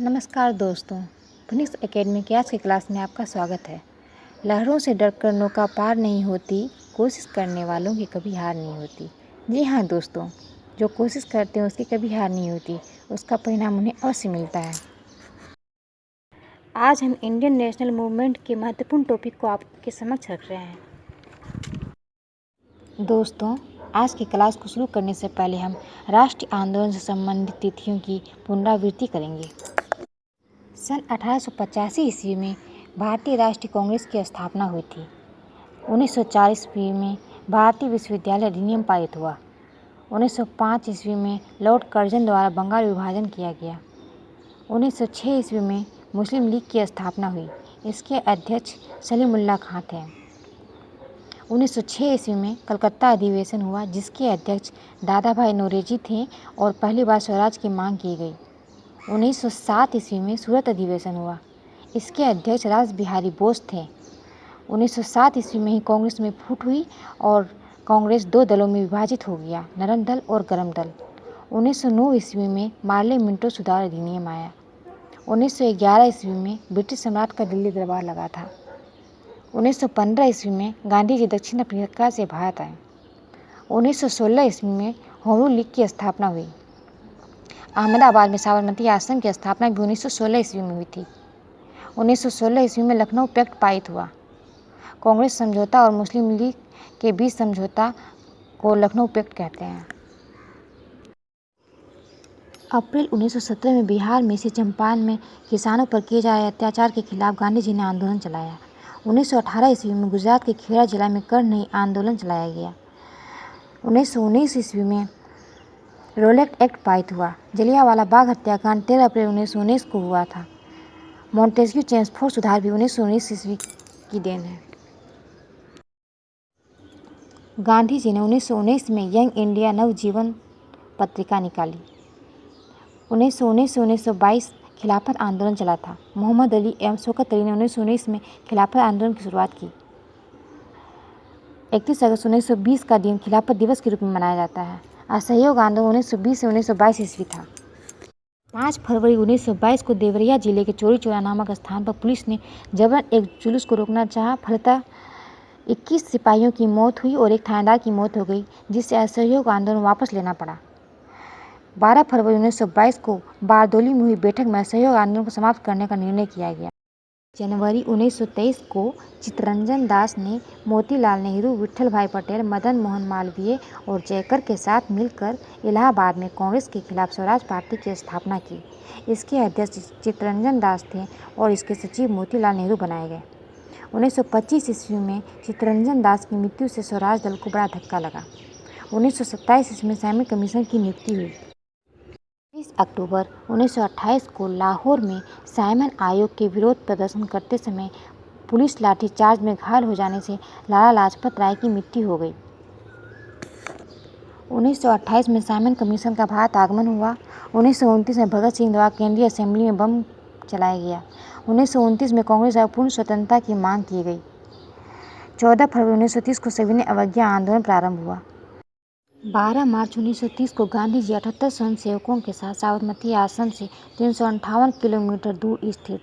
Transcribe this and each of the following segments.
नमस्कार दोस्तों, Phoenix academy की आज की क्लास में आपका स्वागत है। लहरों से डरकर नौका पार नहीं होती, कोशिश करने वालों की कभी हार नहीं होती। जी हाँ दोस्तों, जो कोशिश करते हैं उसकी कभी हार नहीं होती, उसका परिणाम उन्हें अवश्य मिलता है। आज हम इंडियन नेशनल मूवमेंट के महत्वपूर्ण टॉपिक को आपके समक्ष रख रहे हैं। दोस्तों, आज की क्लास को शुरू करने से पहले हम राष्ट्रीय आंदोलन से संबंधित तिथियों की पुनरावृत्ति करेंगे। सन 1885 ईस्वी में भारतीय राष्ट्रीय कांग्रेस की स्थापना हुई थी। 1904 ईस्वी में भारतीय विश्वविद्यालय अधिनियम पारित हुआ। 1905 ईस्वी में लॉर्ड कर्जन द्वारा बंगाल विभाजन किया गया। 1906 ईस्वी में मुस्लिम लीग की स्थापना हुई। इसके अध्यक्ष सलीमुल्लाह खां थे। 1906 ईस्वी में कलकत्ता अधिवेशन हुआ, जिसके अध्यक्ष दादा भाई नौरोजी थे और पहली बार स्वराज की मांग की गई। 1907 ईस्वी में सूरत अधिवेशन हुआ। इसके अध्यक्ष रास बिहारी बोस थे। 1907 ईस्वी में ही कांग्रेस में फूट हुई और कांग्रेस दो दलों में विभाजित हो गया, नरम दल और गरम दल। 1909 ईस्वी में मार्ले मिंटो सुधार अधिनियम आया। 1911 ईस्वी में ब्रिटिश सम्राट का दिल्ली दरबार लगा था। 1915 ईस्वी में गांधी जी दक्षिण अफ्रीका से भारत आए। 1916 ईस्वी में होम लीग की स्थापना हुई। अहमदाबाद में साबरमती आश्रम की स्थापना भी 1916 ईस्वी में हुई थी। 1916 ईस्वी में लखनऊ पैक्ट पारित हुआ। कांग्रेस समझौता और मुस्लिम लीग के बीच समझौता को लखनऊ पैक्ट कहते हैं। अप्रैल 1917 में बिहार में से चंपारण में किसानों पर किए जा रहे अत्याचार के खिलाफ गांधी जी ने आंदोलन चलाया। 1918 ईस्वी में गुजरात के खेड़ा जिला में करनई आंदोलन चलाया गया। 1919 ईस्वी में रोलेट एक्ट पारित हुआ। जलियांवाला बाग हत्याकांड 13 अप्रैल 1919 को हुआ था। मॉन्टेस्क्यू चेम्सफोर्ड सुधार भी 1919 ईस्वी की देन है। गांधी जी ने 1919 में यंग इंडिया नवजीवन पत्रिका निकाली। 1919 से 1922 खिलाफत आंदोलन चला था। मोहम्मद अली एवं शौकत अली ने 1919 में खिलाफत आंदोलन की शुरुआत की। 31 अगस्त 1920 का दिन खिलाफत दिवस के रूप में मनाया जाता है। असहयोग आंदोलन 1920 से 1922 ईस्वी था। 5 फरवरी 1922 को देवरिया जिले के चोरी चौरा नामक स्थान पर पुलिस ने जबरन एक जुलूस को रोकना चाहा। फलतः 21 सिपाहियों की मौत हुई और एक थानेदार की मौत हो गई, जिससे असहयोग आंदोलन वापस लेना पड़ा। 12 फरवरी 1922 को बारदौली में हुई बैठक में असहयोग आंदोलन को समाप्त करने का निर्णय किया गया। जनवरी 1923 को चित्तरंजन दास ने मोतीलाल नेहरू, विट्ठल भाई पटेल, मदन मोहन मालवीय और जयकर के साथ मिलकर इलाहाबाद में कांग्रेस के खिलाफ स्वराज पार्टी की स्थापना की। इसके अध्यक्ष चित्तरंजन दास थे और इसके सचिव मोतीलाल नेहरू बनाए गए। 1925 ईस्वी में चित्तरंजन दास की मृत्यु से स्वराज दल को बड़ा धक्का लगा। 1927 ईस्वी में साइमन कमीशन की नियुक्ति हुई। 30 अक्टूबर 1928 को लाहौर में साइमन आयोग के विरोध प्रदर्शन करते समय पुलिस लाठीचार्ज में घायल हो जाने से लाला लाजपत राय की मृत्यु हो गई। 1928 में साइमन कमीशन का भारत आगमन हुआ। 1929 में भगत सिंह द्वारा केंद्रीय असेंबली में बम चलाया गया। 1929 में कांग्रेस द्वारा पूर्ण स्वतंत्रता की मांग की गई। 14 फरवरी 1930 को सविनय अवज्ञा आंदोलन प्रारंभ हुआ। 12 मार्च 1930 को गांधी जी 78 स्वयंसेवकों के साथ साबरमती आश्रम से 358 किलोमीटर दूर स्थित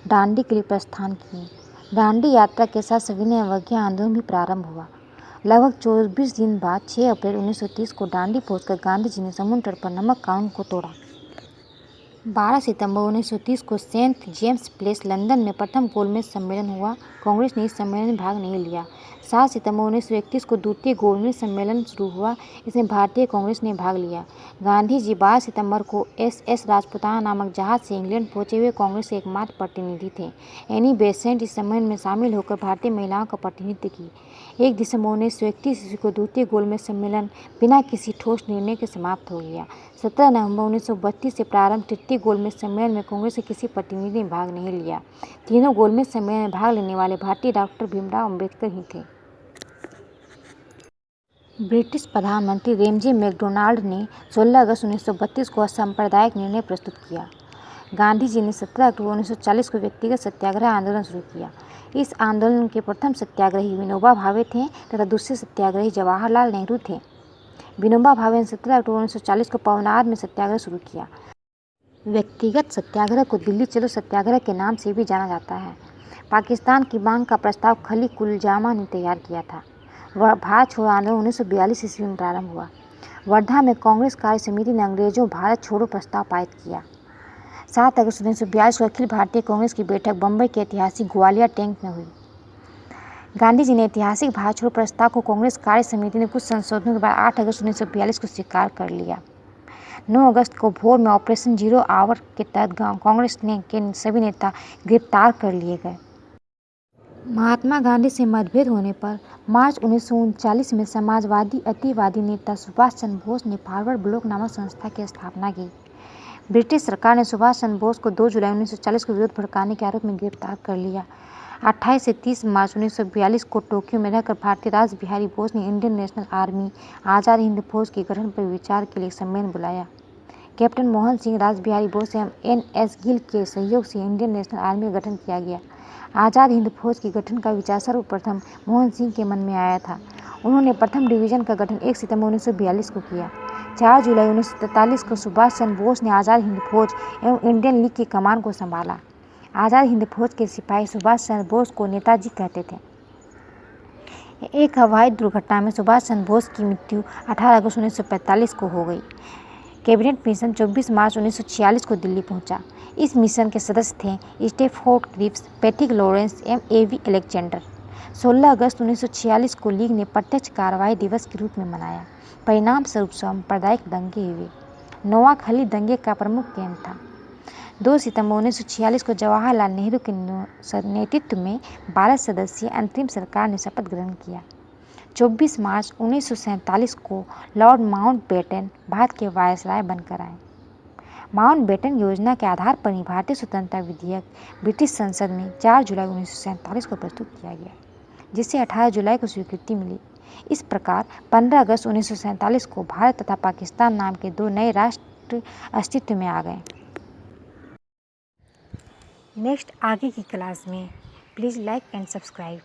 दांडी के लिए प्रस्थान किए। दांडी यात्रा के साथ सविनय अवज्ञा आंदोलन भी प्रारंभ हुआ। लगभग 24 दिन बाद 6 अप्रैल 1930 को दांडी पहुंचकर गांधी जी ने समुद्र तट पर नमक कानून को तोड़ा। 12 सितंबर 1930 को सेंट जेम्स प्लेस लंदन में प्रथम गोलमेज सम्मेलन हुआ। कांग्रेस ने इस सम्मेलन में भाग नहीं लिया। 7 सितंबर 1931 को द्वितीय गोलमेज सम्मेलन शुरू हुआ। इसमें भारतीय कांग्रेस ने भाग लिया। गांधी जी 12 सितंबर को SS राजपुताना नामक जहाज से इंग्लैंड पहुंचे हुए कांग्रेस के एकमात्र प्रतिनिधि थे। एनी बेसेंट इस सम्मेलन में शामिल होकर भारतीय महिलाओं का प्रतिनिधित्व की। 1 दिसंबर 1931 ईस्वी को द्वितीय गोलमेज सम्मेलन बिना किसी ठोस निर्णय के समाप्त हो गया। 17 नवंबर 1932 से प्रारंभ तृतीय गोलमेज सम्मेलन में कांग्रेस के किसी प्रतिनिधि ने भाग नहीं लिया। तीनों गोलमेज सम्मेलन में भाग लेने वाले भारतीय डॉक्टर भीमराव अम्बेडकर ही थे। ब्रिटिश प्रधानमंत्री रेमजे मैकडोनाल्ड ने 16 अगस्त 1932 को असंप्रदायिक निर्णय प्रस्तुत किया। गांधी जी ने 17 अक्टूबर 1940 को व्यक्तिगत सत्याग्रह आंदोलन शुरू किया। इस आंदोलन के प्रथम सत्याग्रही विनोबा भावे थे तथा दूसरे सत्याग्रही जवाहरलाल नेहरू थे। विनोबा भावे ने 17 अक्टूबर 1940 को पवनार में सत्याग्रह शुरू किया। व्यक्तिगत सत्याग्रह को दिल्ली चलो सत्याग्रह के नाम से भी जाना जाता है। पाकिस्तान की मांग का प्रस्ताव खलीकुलजामा ने तैयार किया था। वह भारत छोड़ो आंदोलन 1942 ईस्वी में प्रारंभ हुआ। वर्धा में कांग्रेस कार्य समिति ने अंग्रेजों भारत छोड़ो प्रस्ताव पारित किया। 7 अगस्त 1942 को अखिल भारतीय कांग्रेस की बैठक बम्बई के ऐतिहासिक ग्वालियर टैंक में हुई। गांधी जी ने ऐतिहासिक भारत छोड़ो प्रस्ताव को कांग्रेस कार्य समिति ने कुछ संशोधनों के बाद 8 अगस्त 1942 को स्वीकार कर लिया। 9 अगस्त को भोर में ऑपरेशन जीरो आवर के तहत कांग्रेस के सभी नेता गिरफ्तार कर लिए गए। महात्मा गांधी से मतभेद होने पर मार्च 1939 में समाजवादी अतिवादी नेता सुभाष चंद्र बोस ने फॉरवर्ड ब्लॉक नामक संस्था की स्थापना की। ब्रिटिश सरकार ने सुभाष चंद्र बोस को 2 जुलाई 1940 को विरोध भड़काने के आरोप में गिरफ्तार कर लिया। 28 से 30 मार्च 1942 को टोक्यो में रहकर भारतीय राज बिहारी बोस ने Indian national army Azad Hind फौज के गठन पर विचार के लिए सम्मेलन बुलाया। कैप्टन मोहन सिंह राज बिहारी बोस एवं NS गिल के सहयोग से इंडियन नेशनल आर्मी का गठन किया गया। आज़ाद हिंद फौज के गठन का विचार सर्वप्रथम मोहन सिंह के मन में आया था। उन्होंने प्रथम डिवीजन का गठन 1 सितंबर 1942 को किया। 4 जुलाई 1943 को सुभाष चंद्र बोस ने आज़ाद हिंद फौज एवं इंडियन लीग की कमान को संभाला। आज़ाद हिंद फौज के सिपाही सुभाष चंद्र बोस को नेताजी कहते थे। एक हवाई दुर्घटना में सुभाष चंद्र बोस की मृत्यु 18 अगस्त 1945 को हो गई। कैबिनेट मिशन 24 मार्च 1946 को दिल्ली पहुंचा। इस मिशन के सदस्य थे स्टैफोर्ड क्रिप्स, पैट्रिक लॉरेंस एवं A.V. अलेक्जेंडर। 16 अगस्त 1946 को लीग ने प्रत्यक्ष कार्रवाई दिवस के रूप में मनाया। परिणाम स्वरूप सांप्रदायिक दंगे हुए। नोआखली दंगे का प्रमुख केंद्र था। 2 सितंबर 1946 को जवाहरलाल नेहरू के नेतृत्व में 12 सदस्यीय अंतरिम सरकार ने शपथ ग्रहण किया। 24 मार्च 1947 को लॉर्ड माउंटबेटन भारत के वायसराय बनकर आए। माउंटबेटन योजना के आधार पर ही भारतीय स्वतंत्रता विधेयक ब्रिटिश संसद में 4 जुलाई 1947 को प्रस्तुत किया गया, जिससे 18 जुलाई को स्वीकृति मिली। इस प्रकार 15 अगस्त 1947 को भारत तथा पाकिस्तान नाम के 2 नए राष्ट्र अस्तित्व में आ गए। नेक्स्ट आगे की क्लास में प्लीज़ लाइक एंड सब्सक्राइब।